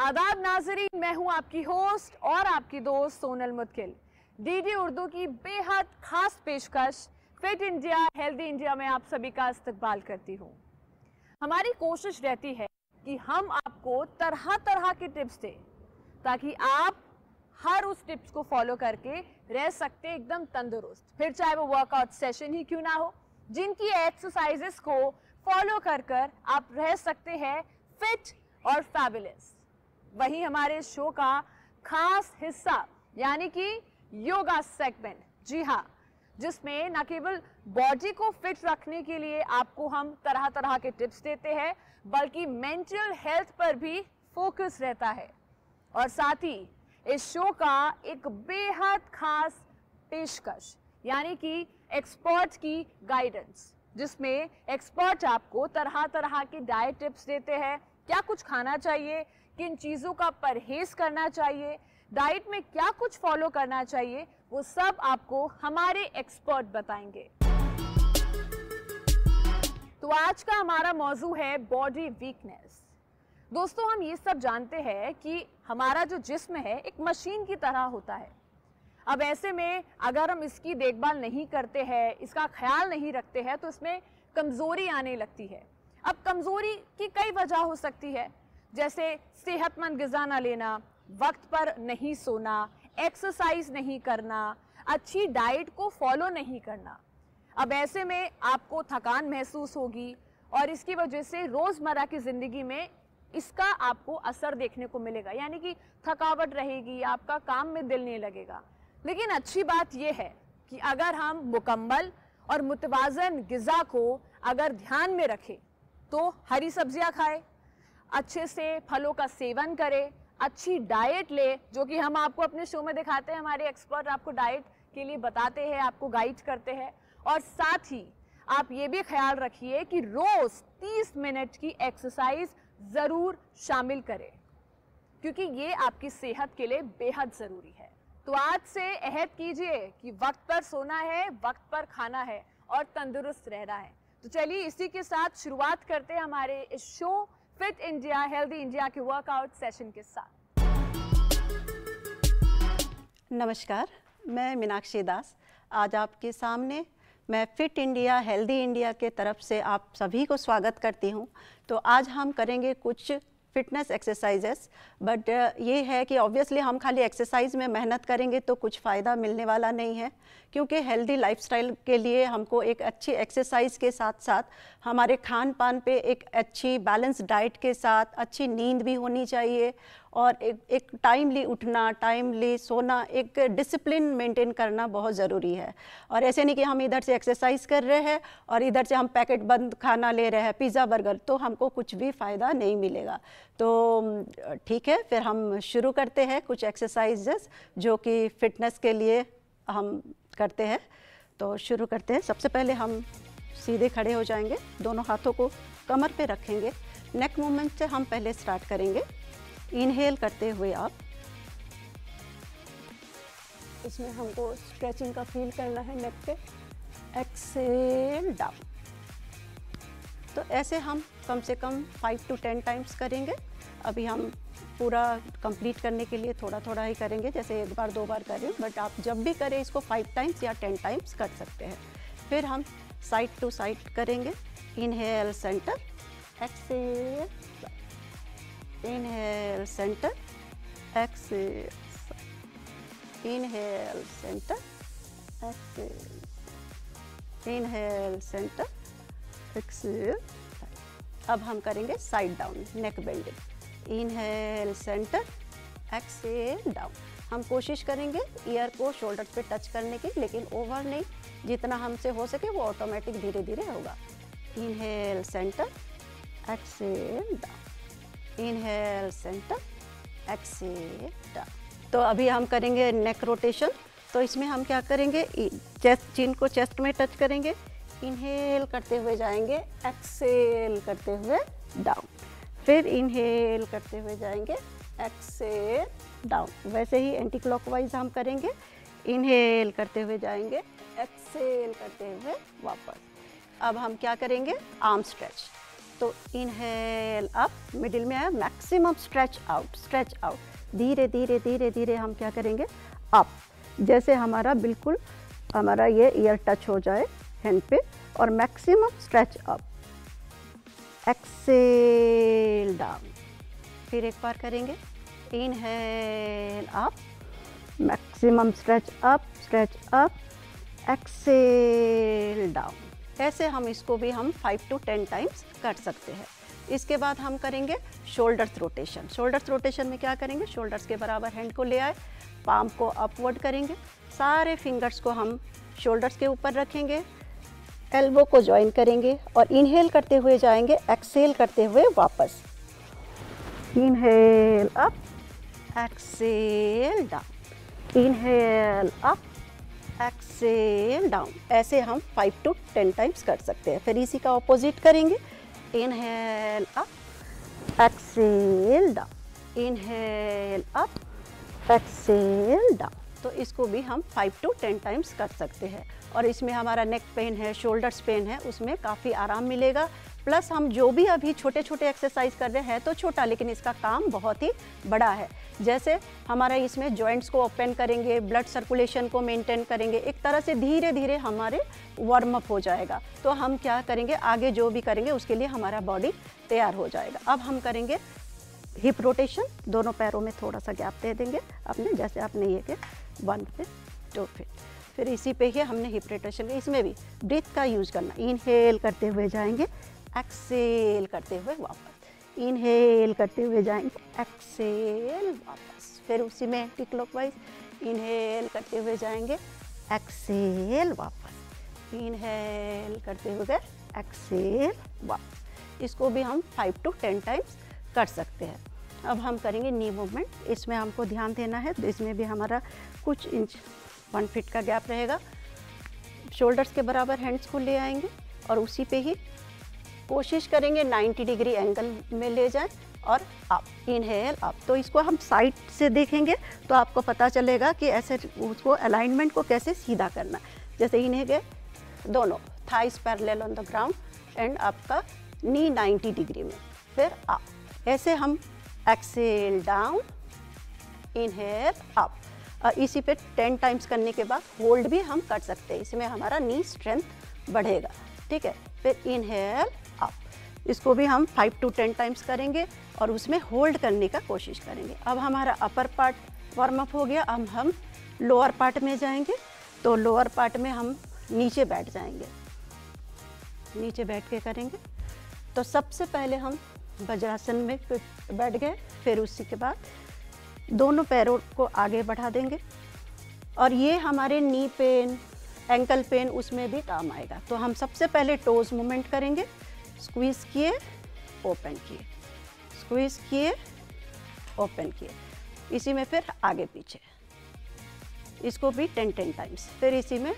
आदाब नाजरीन, मैं हूं आपकी होस्ट और आपकी दोस्त सोनल मुत्किल। डीडी उर्दू की बेहद खास पेशकश फिट इंडिया हेल्दी इंडिया में आप सभी का इस्तकबाल करती हूं। हमारी कोशिश रहती है कि हम आपको तरह तरह की टिप्स दें ताकि आप हर उस टिप्स को फॉलो करके रह सकते एकदम तंदुरुस्त, फिर चाहे वो वर्कआउट सेशन ही क्यों ना हो। जिनकी एक्सरसाइजेस को फॉलो कर कर आप रह सकते हैं फिट और फैबुलस। वही हमारे शो का खास हिस्सा यानी कि योगा सेगमेंट, जी हाँ, जिसमें न केवल बॉडी को फिट रखने के लिए आपको हम तरह तरह के टिप्स देते हैं बल्कि मेंटल हेल्थ पर भी फोकस रहता है। और साथ ही इस शो का एक बेहद खास पेशकश यानी कि एक्सपर्ट की गाइडेंस, जिसमें एक्सपर्ट आपको तरह तरह की डाइट टिप्स देते हैं। क्या कुछ खाना चाहिए, किन चीज़ों का परहेज करना चाहिए, डाइट में क्या कुछ फॉलो करना चाहिए, वो सब आपको हमारे एक्सपर्ट बताएंगे। तो आज का हमारा मौजू है बॉडी वीकनेस। दोस्तों, हम ये सब जानते हैं कि हमारा जो जिस्म है एक मशीन की तरह होता है। अब ऐसे में अगर हम इसकी देखभाल नहीं करते हैं, इसका ख्याल नहीं रखते हैं, तो इसमें कमज़ोरी आने लगती है। अब कमज़ोरी की कई वजह हो सकती है, जैसे सेहतमंद ग़िज़ा ना लेना, वक्त पर नहीं सोना, एक्सरसाइज नहीं करना, अच्छी डाइट को फॉलो नहीं करना। अब ऐसे में आपको थकान महसूस होगी और इसकी वजह से रोज़मर्रा की ज़िंदगी में इसका आपको असर देखने को मिलेगा, यानी कि थकावट रहेगी, आपका काम में दिल नहीं लगेगा। लेकिन अच्छी बात यह है कि अगर हम मुकम्मल और मुतवाज़न ग़िज़ा को अगर ध्यान में रखें तो हरी सब्जियां खाएं, अच्छे से फलों का सेवन करें, अच्छी डाइट ले, जो कि हम आपको अपने शो में दिखाते हैं। हमारे एक्सपर्ट आपको डाइट के लिए बताते हैं, आपको गाइड करते हैं। और साथ ही आप ये भी ख्याल रखिए कि रोज़ 30 मिनट की एक्सरसाइज ज़रूर शामिल करें, क्योंकि ये आपकी सेहत के लिए बेहद ज़रूरी है। तो आज से अहद कीजिए कि वक्त पर सोना है, वक्त पर खाना है और तंदुरुस्त रहना है। तो चलिए इसी के साथ शुरुआत करते हैं हमारे इस show fit India healthy India के वर्कआउट सेशन के साथ। नमस्कार, मैं मीनाक्षी दास आज आपके सामने मैं फिट इंडिया हेल्दी इंडिया के तरफ से आप सभी को स्वागत करती हूँ। तो आज हम करेंगे कुछ फिटनेस एक्सरसाइजेस, बट ये है कि ऑब्वियसली हम खाली एक्सरसाइज में मेहनत करेंगे तो कुछ फ़ायदा मिलने वाला नहीं है, क्योंकि हेल्दी लाइफस्टाइल के लिए हमको एक अच्छी एक्सरसाइज के साथ साथ हमारे खान पान पे एक अच्छी बैलेंस डाइट के साथ अच्छी नींद भी होनी चाहिए और एक टाइमली उठना, टाइमली सोना, एक डिसिप्लिन मेंटेन करना बहुत ज़रूरी है। और ऐसे नहीं कि हम इधर से एक्सरसाइज कर रहे हैं और इधर से हम पैकेट बंद खाना ले रहे हैं, पिज़्ज़ा बर्गर, तो हमको कुछ भी फ़ायदा नहीं मिलेगा। तो ठीक है, फिर हम शुरू करते हैं कुछ एक्सरसाइजेस जो कि फ़िटनेस के लिए हम करते हैं। तो शुरू करते हैं। सबसे पहले हम सीधे खड़े हो जाएंगे, दोनों हाथों को कमर पे रखेंगे। नेक मूवमेंट से हम पहले स्टार्ट करेंगे। इनहेल करते हुए आप, इसमें हमको स्ट्रेचिंग का फील करना है नेक पे। Exhale down. तो ऐसे हम कम से कम 5 to 10 टाइम्स करेंगे। अभी हम पूरा कंप्लीट करने के लिए थोड़ा थोड़ा ही करेंगे, जैसे एक बार 2 बार करें, बट आप जब भी करें इसको 5 टाइम्स या 10 टाइम्स कर सकते हैं। फिर हम साइड टू साइड करेंगे। Inhale centre, exhale, inhale centre, exhale, inhale centre, exhale, inhale centre, exhale. अब हम करेंगे side down, neck bending. Inhale centre, exhale down. हम कोशिश करेंगे ईयर को शोल्डर पे टच करने की, लेकिन ओवर नहीं, जितना हमसे हो सके वो ऑटोमेटिक धीरे धीरे होगा। Inhale centre, exhale down, inhale centre, exhale down. तो अभी हम करेंगे नेक रोटेशन। तो इसमें हम क्या करेंगे, चेस्ट, चिन को चेस्ट में टच करेंगे, इनहेल करते हुए जाएंगे, एक्सेल करते हुए डाउन, फिर इनहेल करते हुए जाएंगे, एक्सेल डाउन। वैसे ही एंटी क्लॉकवाइज हम करेंगे, इनहेल करते हुए जाएंगे, एक्सेल करते हुए वापस। अब हम क्या करेंगे, आर्म स्ट्रेच। तो इनहेल अप, मिडिल में आया, maximum stretch out, stretch out, धीरे धीरे धीरे धीरे हम क्या करेंगे अप, जैसे हमारा बिल्कुल हमारा ये ईयर टच हो जाए हैंड पे, और maximum stretch up, exhale down. फिर एक बार करेंगे, inhale up, maximum stretch up, exhale down. ऐसे हम इसको भी हम 5 to 10 टाइम्स कर सकते हैं। इसके बाद हम करेंगे शोल्डर्स रोटेशन। शोल्डर्स रोटेशन में क्या करेंगे, शोल्डर्स के बराबर हैंड को ले आए, पाम को अपवर्ड करेंगे, सारे फिंगर्स को हम शोल्डर्स के ऊपर रखेंगे, एल्बो को ज्वाइन करेंगे और इनहेल करते हुए जाएंगे, एक्सेल करते हुए वापस, inhale up, Excel down, inhale up, exhale down. ऐसे हम 5 to 10 टाइम्स कर सकते हैं। फिर इसी का ऑपोजिट करेंगे, inhale up, Excel down, inhale up, exhale down. तो इसको भी हम 5 to 10 टाइम्स कर सकते हैं। और इसमें हमारा नेक पेन है, शोल्डर्स पेन है, उसमें काफ़ी आराम मिलेगा। प्लस हम जो भी अभी छोटे छोटे एक्सरसाइज कर रहे हैं तो छोटा, लेकिन इसका काम बहुत ही बड़ा है। जैसे हमारा इसमें जॉइंट्स को ओपन करेंगे, ब्लड सर्कुलेशन को मेंटेन करेंगे, एक तरह से धीरे धीरे हमारे वार्म अप हो जाएगा। तो हम क्या करेंगे, आगे जो भी करेंगे उसके लिए हमारा बॉडी तैयार हो जाएगा। अब हम करेंगे हिप रोटेशन। दोनों पैरों में थोड़ा सा गैप दे देंगे अपने, जैसे आपने ये कि 1 फीट 2 फीट। फिर इसी पे ही हमने हिप रोटेशन, इसमें भी ब्रीथ का यूज करना, इनहेल करते हुए जाएंगे, एक्सेल करते हुए वापस, इनहेल करते हुए जाएंगे, एक्सेल वापस। फिर उसी में एंटी क्लॉकवाइज, इनहेल करते हुए जाएंगे, एक्सेल वापस, इनहेल करते हुए एक्सेल वापस। इसको भी हम 5 to 10 टाइम्स कर सकते हैं। अब हम करेंगे नी मूवमेंट। इसमें हमको ध्यान देना है, तो इसमें भी हमारा कुछ इंच 1 फीट का गैप रहेगा। शोल्डर्स के बराबर हैंड्स को ले आएंगे और उसी पे ही कोशिश करेंगे 90 डिग्री एंगल में ले जाएं और अप, इनहेल अप। तो इसको हम साइड से देखेंगे तो आपको पता चलेगा कि ऐसे उसको अलाइनमेंट को कैसे सीधा करना। जैसे इन्हें गए दोनों thighs parallel on the ground and आपका नी 90 डिग्री में, फिर अप। ऐसे हम एक्सेल डाउन, इनहेल अप। इसी पे 10 टाइम्स करने के बाद होल्ड भी हम कर सकते हैं, इसमें हमारा नी स्ट्रेंथ बढ़ेगा। ठीक है, फिर इनहेल अप। इसको भी हम 5 to 10 टाइम्स करेंगे और उसमें होल्ड करने का कोशिश करेंगे। अब हमारा अपर पार्ट वार्म अप हो गया। अब हम लोअर पार्ट में जाएंगे। तो लोअर पार्ट में हम नीचे बैठ जाएंगे, नीचे बैठ के करेंगे। तो सबसे पहले हम वज्रासन में बैठ गए, फिर उसी के बाद दोनों पैरों को आगे बढ़ा देंगे और ये हमारे नी पेन, एंकल पेन उसमें भी काम आएगा। तो हम सबसे पहले टोज मूवमेंट करेंगे, स्क्वीज किए, ओपन किए, स्क्वीज किए, ओपन किए। इसी में फिर आगे पीछे, इसको भी 10 टाइम्स। फिर इसी में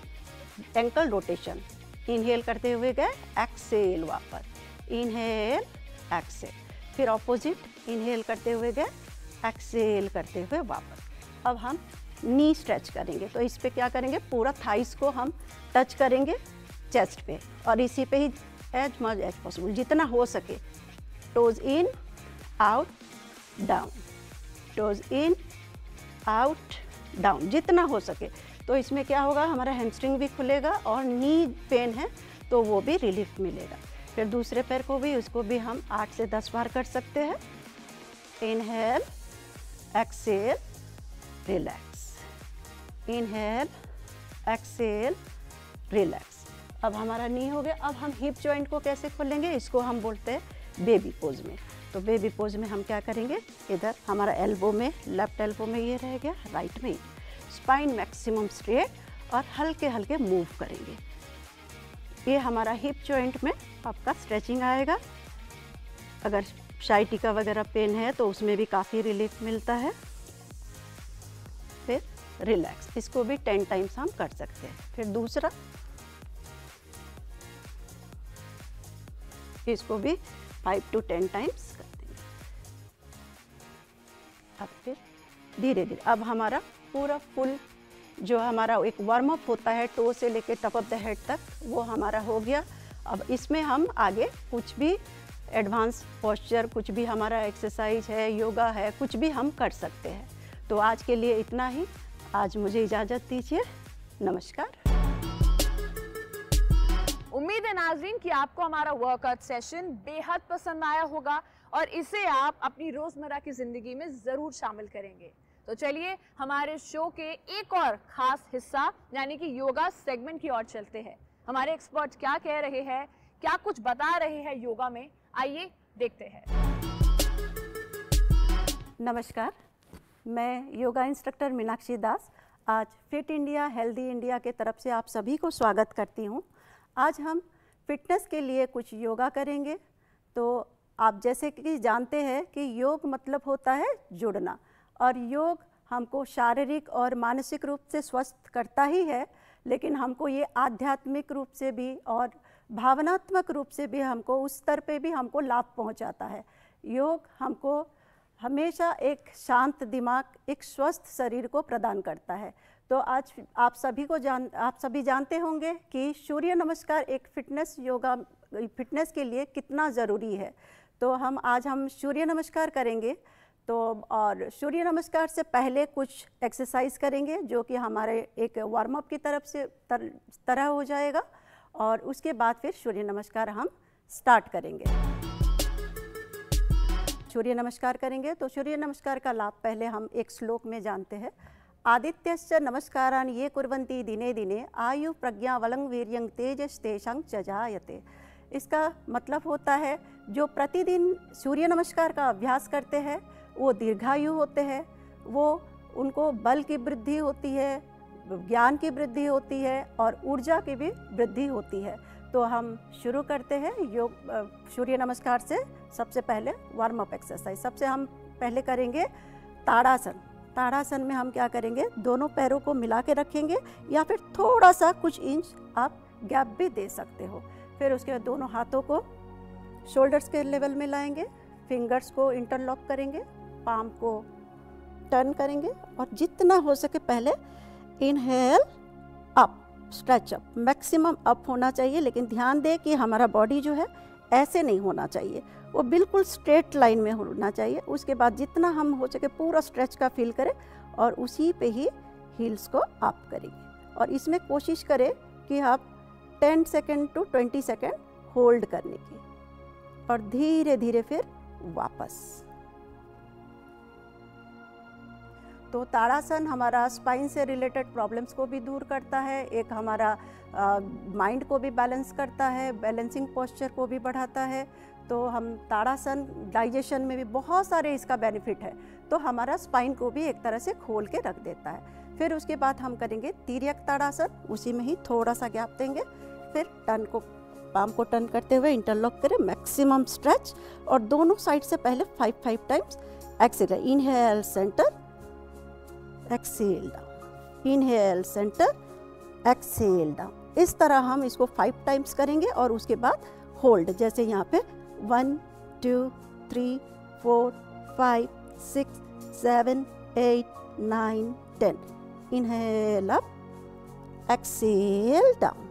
एंकल रोटेशन, इनहेल करते हुए गए, एक्सेल वापस, इनहेल एक्सेल। फिर ऑपोजिट, इनहेल करते हुए गए, एक्सेल करते हुए वापस। अब हम नी स्ट्रेच करेंगे। तो इस पे क्या करेंगे, पूरा थाइस को हम टच करेंगे चेस्ट पे और इसी पे ही एज मच एज पॉसिबल जितना हो सके, टोज इन, आउट, डाउन, टोज इन, आउट, डाउन, जितना हो सके। तो इसमें क्या होगा, हमारा हैमस्ट्रिंग भी खुलेगा और नी पेन है तो वो भी रिलीफ मिलेगा। फिर दूसरे पैर को भी, उसको भी हम 8 से 10 बार कर सकते हैं। Inhale, exhale, relax, inhale, exhale, relax. अब हमारा नी हो गया। अब हम हिप जॉइंट को कैसे खोलेंगे, इसको हम बोलते हैं बेबी पोज में। तो बेबी पोज में हम क्या करेंगे, इधर हमारा एल्बो में, लेफ्ट एल्बो में ये रह गया, राइट में स्पाइन मैक्सिमम स्ट्रेट और हल्के हल्के मूव करेंगे। ये हमारा हिप जॉइंट में आपका स्ट्रेचिंग आएगा। अगर शाइटिका वगैरह पेन है तो उसमें भी काफ़ी रिलीफ मिलता है। फिर रिलैक्स, इसको भी 10 टाइम्स हम कर सकते हैं। फिर दूसरा, इसको भी 5 to 10 टाइम्स कर देंगे। अब फिर धीरे धीरे, अब हमारा पूरा फुल जो हमारा एक वार्म अप होता है टो से लेके टप ऑफ द हेड तक, वो हमारा हो गया। अब इसमें हम आगे कुछ भी एडवांस पोस्चर, कुछ भी हमारा एक्सरसाइज है, योगा है, कुछ भी हम कर सकते हैं। तो आज के लिए इतना ही। आज मुझे इजाज़त दीजिए। नमस्कार। उम्मीद है नाज़रीन कि आपको हमारा वर्कआउट सेशन बेहद पसंद आया होगा और इसे आप अपनी रोज़मर्रा की ज़िंदगी में ज़रूर शामिल करेंगे। तो चलिए हमारे शो के एक और ख़ास हिस्सा यानी कि योगा सेगमेंट की ओर चलते हैं। हमारे एक्सपर्ट क्या कह रहे हैं, क्या कुछ बता रहे हैं योगा में, आइए देखते हैं। नमस्कार, मैं योगा इंस्ट्रक्टर मीनाक्षी दास आज फिट इंडिया हेल्दी इंडिया के तरफ से आप सभी को स्वागत करती हूँ। आज हम फिटनेस के लिए कुछ योगा करेंगे। तो आप जैसे कि जानते हैं कि योग मतलब होता है जुड़ना, और योग हमको शारीरिक और मानसिक रूप से स्वस्थ करता ही है, लेकिन हमको ये आध्यात्मिक रूप से भी और भावनात्मक रूप से भी हमको उस स्तर पे भी हमको लाभ पहुंचाता है। योग हमको हमेशा एक शांत दिमाग, एक स्वस्थ शरीर को प्रदान करता है। तो आज आप सभी जानते होंगे कि सूर्य नमस्कार एक फिटनेस के लिए कितना ज़रूरी है। तो आज हम सूर्य नमस्कार करेंगे। तो और सूर्य नमस्कार से पहले कुछ एक्सरसाइज करेंगे जो कि हमारे एक वार्म अप की तरह हो जाएगा, और उसके बाद फिर सूर्य नमस्कार हम स्टार्ट करेंगे। सूर्य नमस्कार करेंगे तो सूर्य नमस्कार का लाभ पहले हम एक श्लोक में जानते हैं। आदित्यश्च नमस्कारान् ये कुर्वन्ति दिने दिने आयु प्रज्ञा बलं वीर्यं तेजस् तेषां च जायते। इसका मतलब होता है जो प्रतिदिन सूर्य नमस्कार का अभ्यास करते हैं वो दीर्घायु होते हैं, वो उनको बल की वृद्धि होती है, ज्ञान की वृद्धि होती है और ऊर्जा की भी वृद्धि होती है। तो हम शुरू करते हैं सूर्य नमस्कार से। सबसे पहले वार्म अप एक्सरसाइज, सबसे हम पहले करेंगे ताड़ासन। ताड़ासन में हम क्या करेंगे, दोनों पैरों को मिला के रखेंगे या फिर थोड़ा सा कुछ इंच आप गैप भी दे सकते हो। फिर उसके बाद दोनों हाथों को शोल्डर्स के लेवल में लाएंगे, फिंगर्स को इंटरलॉक करेंगे, पाम को टर्न करेंगे और जितना हो सके पहले inhale up, stretch up, maximum up होना चाहिए। लेकिन ध्यान दें कि हमारा बॉडी जो है ऐसे नहीं होना चाहिए, वो बिल्कुल स्ट्रेट लाइन में होना चाहिए। उसके बाद जितना हम हो सके पूरा स्ट्रेच का फील करें और उसी पे ही हील्स को अप करेंगे। और इसमें कोशिश करें कि आप 10 सेकेंड टू 20 सेकेंड होल्ड करने की, और धीरे धीरे फिर वापस। तो ताड़ासन हमारा स्पाइन से रिलेटेड प्रॉब्लम्स को भी दूर करता है, एक हमारा माइंड को भी बैलेंस करता है, बैलेंसिंग पोस्चर को भी बढ़ाता है। तो हम ताड़ासन, डाइजेशन में भी बहुत सारे इसका बेनिफिट है, तो हमारा स्पाइन को भी एक तरह से खोल के रख देता है। फिर उसके बाद हम करेंगे तिर्यक ताड़ासन, उसी में ही थोड़ा सा गैप देंगे, फिर पाम को टर्न करते हुए इंटरलॉक करें, मैक्सिमम स्ट्रेच, और दोनों साइड से पहले 5 times exhale, inhale centre, exhale down, inhale centre, exhale down. इस तरह हम इसको 5 टाइम्स करेंगे और उसके बाद होल्ड, जैसे यहाँ पे 1 2 3 4 5 6 7 8 9 10। Inhale up, exhale down,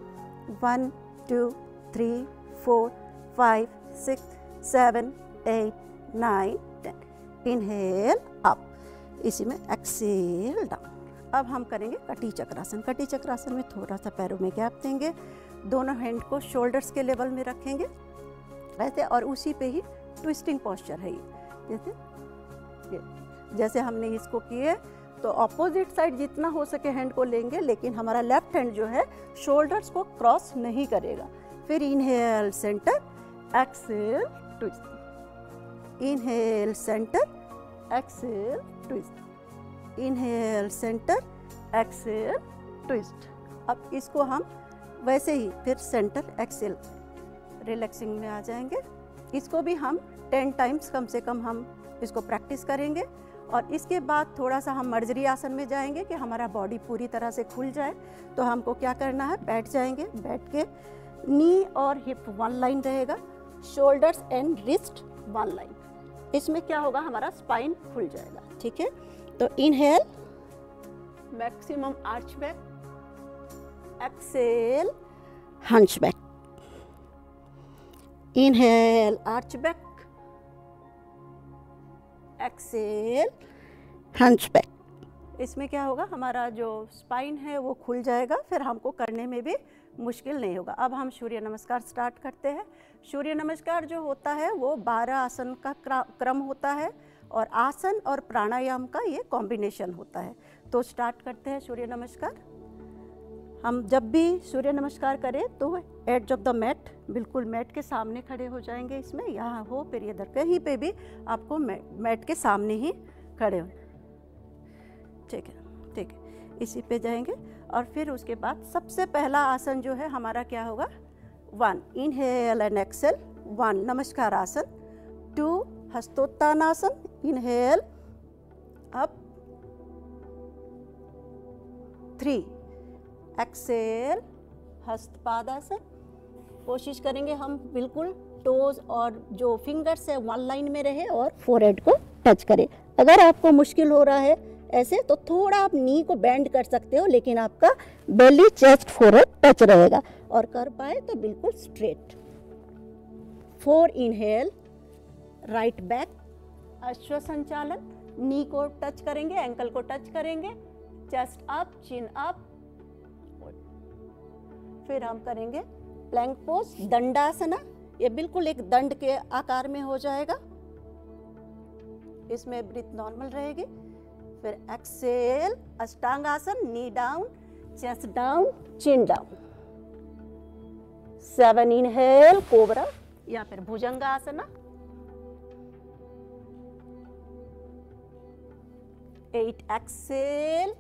1 2 3 4 5 6 7 8 9 10। Inhale up, इसी में एक्सेल डाउन। अब हम करेंगे कटी चक्रासन। कटी चक्रासन में थोड़ा सा पैरों में गैप देंगे, दोनों हैंड को शोल्डर्स के लेवल में रखेंगे ऐसे, और उसी पे ही ट्विस्टिंग पोस्चर है ये। जैसे हमने इसको किए तो ऑपोजिट साइड जितना हो सके हैंड को लेंगे, लेकिन हमारा लेफ्ट हैंड जो है शोल्डर्स को क्रॉस नहीं करेगा। फिर inhale centre, exhale twist, inhale centre, exhale twist, inhale centre, exhale twist. अब इसको हम वैसे ही फिर सेंटर एक्सेल रिलैक्सिंग में आ जाएंगे। इसको भी हम 10 टाइम्स कम से कम हम इसको प्रैक्टिस करेंगे, और इसके बाद थोड़ा सा हम मर्जरी आसन में जाएंगे कि हमारा बॉडी पूरी तरह से खुल जाए। तो हमको क्या करना है, बैठ जाएंगे, बैठ के नी और हिप 1 लाइन रहेगा, शोल्डर्स एंड रिस्ट 1 लाइन। इसमें क्या होगा, हमारा स्पाइन खुल जाएगा। ठीक है, तो inhale, maximum arch back, exhale hunch back, inhale arch back, exhale hunch back. इसमें क्या होगा, हमारा जो स्पाइन है वो खुल जाएगा, फिर हमको करने में भी मुश्किल नहीं होगा। अब हम सूर्य नमस्कार स्टार्ट करते हैं। सूर्य नमस्कार जो होता है वो 12 आसन का क्रम होता है और आसन और प्राणायाम का ये कॉम्बिनेशन होता है। तो स्टार्ट करते हैं सूर्य नमस्कार। हम जब भी सूर्य नमस्कार करें तो एड्ज ऑफ द मैट, बिल्कुल मैट के सामने खड़े हो जाएंगे। इसमें यहाँ हो फिर इधर कहीं पे भी आपको मैट के सामने ही खड़े हो, ठीक है, ठीक है, इसी पे जाएंगे। और फिर उसके बाद सबसे पहला आसन जो है हमारा क्या होगा, 1 इनहेल एंड एक्सेल, 1 नमस्कार आसन, 2 हस्तोत्तानासन, इनहेल अप, 3 एक्सेल हस्तपादासन। कोशिश करेंगे हम बिल्कुल टोज और जो फिंगर्स है 1 लाइन में रहे और फोरहेड को टच करें। अगर आपको मुश्किल हो रहा है ऐसे तो थोड़ा आप नी को बेंड कर सकते हो, लेकिन आपका बेली, चेस्ट, फोरहेड टच रहेगा। और कर पाए तो बिल्कुल स्ट्रेट। 4 इनहेल राइट बैक अश्व संचालन, नी को टच करेंगे, एंकल को टच करेंगे, चेस्ट अप, चिन अप। फिर हम करेंगे प्लैंक पोज, दंडासना, ये बिल्कुल एक दंड के आकार में हो जाएगा, इसमें ब्रीथ नॉर्मल रहेगी। फिर exhale Ashtangasana, knee down, chest down, chin down. 7 inhale cobra या फिर भुजंगासना, 8 एक्सेल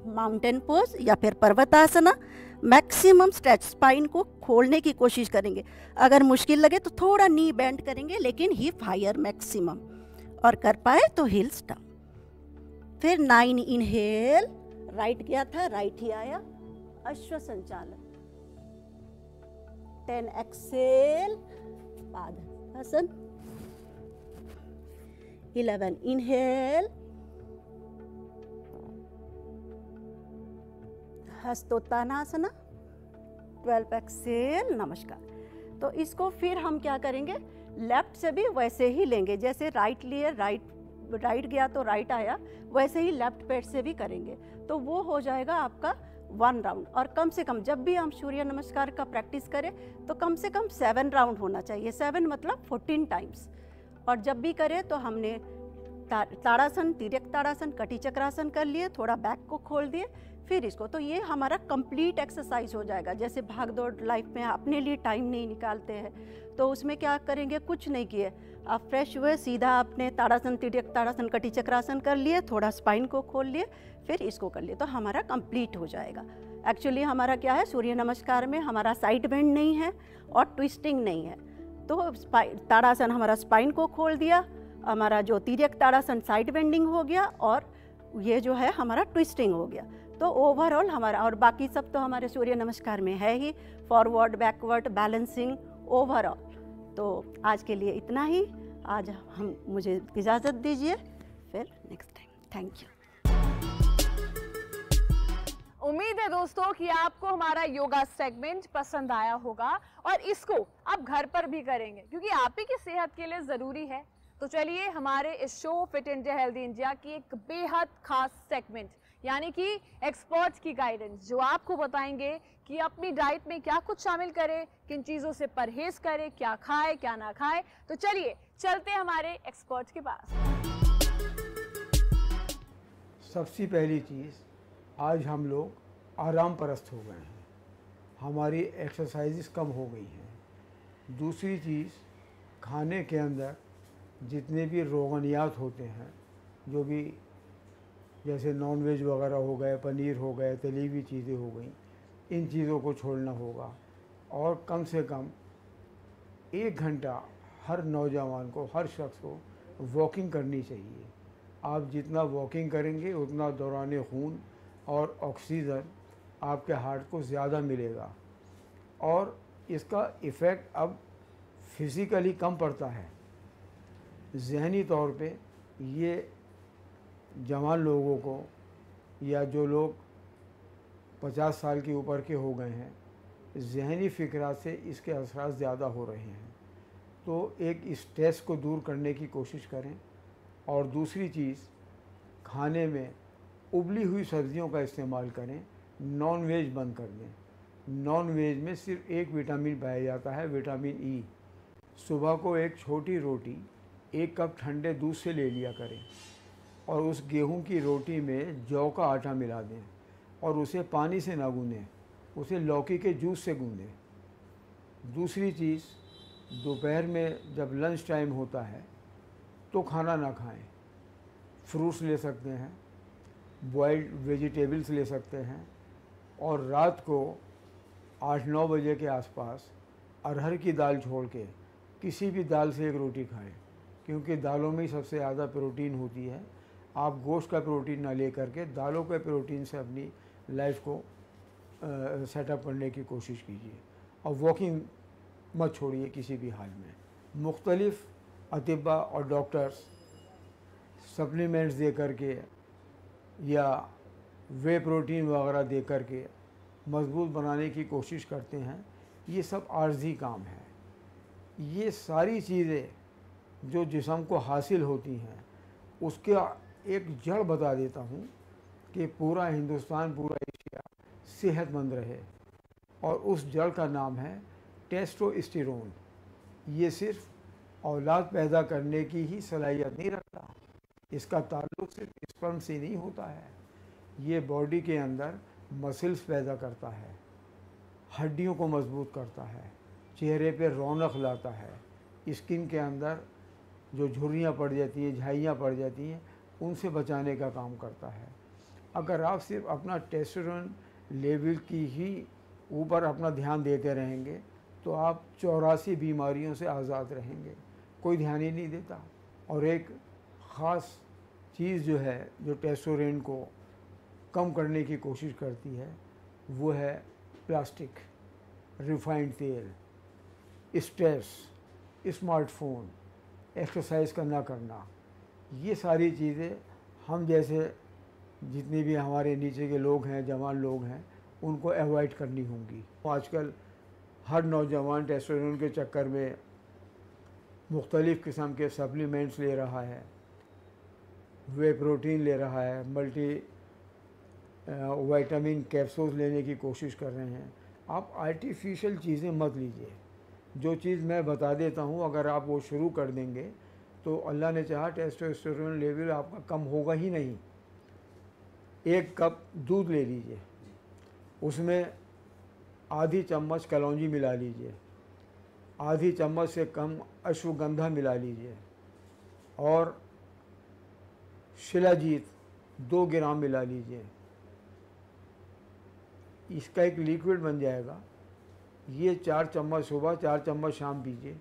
माउंटेन पोज या फिर पर्वतासना। मैक्सिमम स्ट्रेच, स्पाइन को खोलने की कोशिश करेंगे। अगर मुश्किल लगे तो थोड़ा नी बेंड करेंगे, लेकिन हिप हायर मैक्सिमम, और कर पाए तो हिल्स डाउन। फिर 9 इनहेल, राइट गया था राइट ही आया, अश्व संचालन। 10 एक्सेल पादासन। 11 इनहेल हस्तोत्तानासना, 12 एक्सेल नमस्कार। तो इसको फिर हम क्या करेंगे, लेफ्ट से भी वैसे ही लेंगे, जैसे राइट लिए राइट गया तो राइट आया, वैसे ही लेफ्ट पैर से भी करेंगे। तो वो हो जाएगा आपका 1 राउंड। और कम से कम जब भी हम सूर्य नमस्कार का प्रैक्टिस करें तो कम से कम 7 राउंड होना चाहिए। 7 मतलब 14 टाइम्स। और जब भी करें तो हमने ताड़ासन, तिर्यक ताड़ासन, कटी चक्रासन कर लिए, थोड़ा बैक को खोल दिए, फिर इसको। तो ये हमारा कंप्लीट एक्सरसाइज हो जाएगा। जैसे भाग दौड़ लाइफ में अपने लिए टाइम नहीं निकालते हैं तो उसमें क्या करेंगे, कुछ नहीं किए, आप फ्रेश हुए, सीधा आपने ताड़ासन, तिर्यक ताड़ासन, कटी चक्रासन कर लिए, थोड़ा स्पाइन को खोल लिए, फिर इसको कर लिए, तो हमारा कंप्लीट हो जाएगा। एक्चुअली हमारा क्या है, सूर्य नमस्कार में हमारा साइड बेंड नहीं है और ट्विस्टिंग नहीं है। तो ताड़ासन हमारा स्पाइन को खोल दिया, हमारा जो तिर्यक ताड़ासन साइड बेंडिंग हो गया, और ये जो है हमारा ट्विस्टिंग हो गया। तो ओवरऑल हमारा, और बाकी सब तो हमारे सूर्य नमस्कार में है ही, फॉरवर्ड, बैकवर्ड, बैलेंसिंग, ओवरऑल। तो आज के लिए इतना ही। आज मुझे इजाज़त दीजिए, फिर नेक्स्ट टाइम। Thank you. उम्मीद है दोस्तों कि आपको हमारा योगा सेगमेंट पसंद आया होगा और इसको आप घर पर भी करेंगे, क्योंकि आप ही की सेहत के लिए ज़रूरी है। तो चलिए हमारे इस show fit India healthy India की एक बेहद खास सेगमेंट, यानी कि एक्सपर्ट्स की गाइडेंस, जो आपको बताएंगे कि अपनी डाइट में क्या कुछ शामिल करें, किन चीज़ों से परहेज करें, क्या खाए क्या ना खाए। तो चलिए चलते हैं हमारे एक्सपर्ट्स के पास। सबसे पहली चीज़, आज हम लोग आराम परस्त हो गए हैं, हमारी एक्सरसाइजेस कम हो गई हैं। दूसरी चीज़, खाने के अंदर जितने भी रोगनियात होते हैं, जो भी जैसे नॉनवेज वगैरह हो गए, पनीर हो गए, तली हुई चीज़ें हो गई, इन चीज़ों को छोड़ना होगा। और कम से कम 1 घंटा हर नौजवान को, हर शख्स को वॉकिंग करनी चाहिए। आप जितना वॉकिंग करेंगे उतना दौरान खून और ऑक्सीजन आपके हार्ट को ज़्यादा मिलेगा, और इसका इफ़ेक्ट अब फिज़िकली कम पड़ता है, ज़हनी तौर पे ये जवान लोगों को या जो लोग 50 साल के ऊपर के हो गए हैं, ज़हनी फ़िक्रात से इसके असरात ज़्यादा हो रहे हैं। तो एक स्ट्रेस को दूर करने की कोशिश करें। और दूसरी चीज़, खाने में उबली हुई सब्जियों का इस्तेमाल करें, नॉन वेज बंद कर दें। नॉन वेज में सिर्फ एक विटामिन पाया जाता है, विटामिन ई। सुबह को एक छोटी रोटी 1 कप ठंडे दूध से ले लिया करें और उस गेहूं की रोटी में जौ का आटा मिला दें और उसे पानी से ना गूंदें, उसे लौकी के जूस से गूंदें। दूसरी चीज़, दोपहर में जब लंच टाइम होता है तो खाना ना खाएं, फ्रूट्स ले सकते हैं, बॉइल्ड वेजिटेबल्स ले सकते हैं और रात को 8-9 बजे के आसपास अरहर की दाल छोड़ के किसी भी दाल से एक रोटी खाएं, क्योंकि दालों में ही सबसे ज़्यादा प्रोटीन होती है। आप गोश्त का प्रोटीन ना ले करके दालों के प्रोटीन से अपनी लाइफ को सेटअप करने की कोशिश कीजिए। और वॉकिंग मत छोड़िए किसी भी हाल में। मुख्तलिफ़ अतिब्बा और डॉक्टर्स सप्लीमेंट्स दे करके या वे प्रोटीन वगैरह दे करके मजबूत बनाने की कोशिश करते हैं, ये सब आर्जी काम है। ये सारी चीज़ें जो जिस्म को हासिल होती हैं उसका एक जड़ बता देता हूँ कि पूरा हिंदुस्तान, पूरा एशिया सेहतमंद रहे, और उस जड़ का नाम है टेस्टोस्टेरोन। ये सिर्फ औलाद पैदा करने की ही सलाहियत नहीं रखता, इसका ताल्लुक सिर्फ स्पर्म से नहीं होता है। ये बॉडी के अंदर मसल्स पैदा करता है, हड्डियों को मजबूत करता है, चेहरे पे रौनक लाता है, स्किन के अंदर जो झुर्रियाँ पड़ जाती हैं, झाइयाँ पड़ जाती हैं, उनसे बचाने का काम करता है। अगर आप सिर्फ अपना टेस्टोस्टेरोन लेवल की ही ऊपर अपना ध्यान देते रहेंगे तो आप 84 बीमारियों से आज़ाद रहेंगे, कोई ध्यान ही नहीं देता। और एक ख़ास चीज़ जो है जो टेस्टोस्टेरोन को कम करने की कोशिश करती है वो है प्लास्टिक, रिफाइंड तेल, स्ट्रेस, स्मार्टफोन, एक्सरसाइज का ना करना। ये सारी चीज़ें हम जैसे जितने भी हमारे नीचे के लोग हैं, जवान लोग हैं, उनको अवॉइड करनी होंगी। आजकल हर नौजवान टेस्टोस्टेरोन के चक्कर में मुख्तलिफ़ किस्म के सप्लीमेंट्स ले रहा है, वे प्रोटीन ले रहा है, मल्टी विटामिन कैप्सूल्स लेने की कोशिश कर रहे हैं। आप आर्टिफिशियल चीज़ें मत लीजिए। जो चीज़ मैं बता देता हूँ अगर आप वो शुरू कर देंगे तो अल्लाह ने चाहा टेस्टोस्टेरोन लेवल आपका कम होगा ही नहीं। 1 कप दूध ले लीजिए, उसमें आधी चम्मच कलौंजी मिला लीजिए, आधी चम्मच से कम अश्वगंधा मिला लीजिए और शिलाजीत 2 ग्राम मिला लीजिए। इसका एक लिक्विड बन जाएगा। ये 4 चम्मच सुबह, 4 चम्मच शाम पीजिए।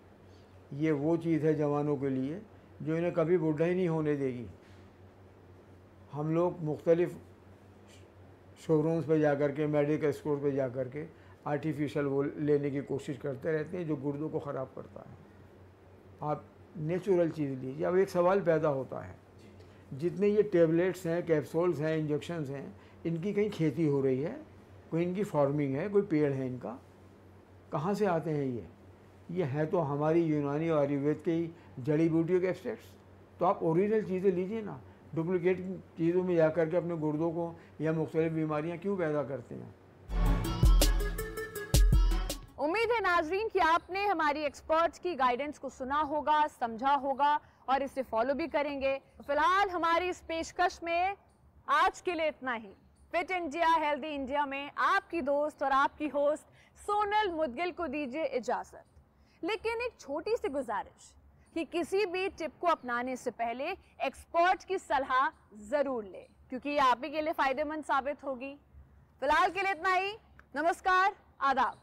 ये वो चीज़ है जवानों के लिए जो इन्हें कभी बूढ़ा ही नहीं होने देगी। हम लोग मुख्तलिफ़ शोरूम्स पे जा कर के, मेडिकल स्टोर पे जा कर के आर्टिफिशियल वो लेने की कोशिश करते रहते हैं जो गुर्दों को ख़राब करता है। आप नेचुरल चीज़ लीजिए। अब एक सवाल पैदा होता है, जितने ये टेबलेट्स हैं, कैप्सूल्स हैं, इंजेक्शंस हैं, इनकी कहीं खेती हो रही है, कोई इनकी फार्मिंग है, कोई पेड़ है इनका, कहाँ से आते हैं ये है तो हमारी यूनानी और आयुर्वेद के ही जड़ी बूटियों के एक्सट्रैक्ट्स। तो आप ओरिजिनल चीज़ें लीजिए ना, डुप्लीकेट चीज़ों में जा कर के अपने गुर्दों को या मुख्तलिफ बीमारियाँ क्यों पैदा करते हैं। उम्मीद है नाजरीन कि आपने हमारी एक्सपर्ट्स की गाइडेंस को सुना होगा, समझा होगा और इसे फॉलो भी करेंगे। फिलहाल हमारी इस पेशकश में आज के लिए इतना ही। फिट इंडिया हेल्दी इंडिया में आपकी दोस्त और आपकी होस्ट सोनल मुदगिल को दीजिए इजाजत। लेकिन एक छोटी सी गुजारिश कि किसी भी टिप को अपनाने से पहले एक्सपर्ट की सलाह जरूर लें, क्योंकि ये आप ही के लिए फायदेमंद साबित होगी। फिलहाल के लिए इतना ही। नमस्कार, आदाब।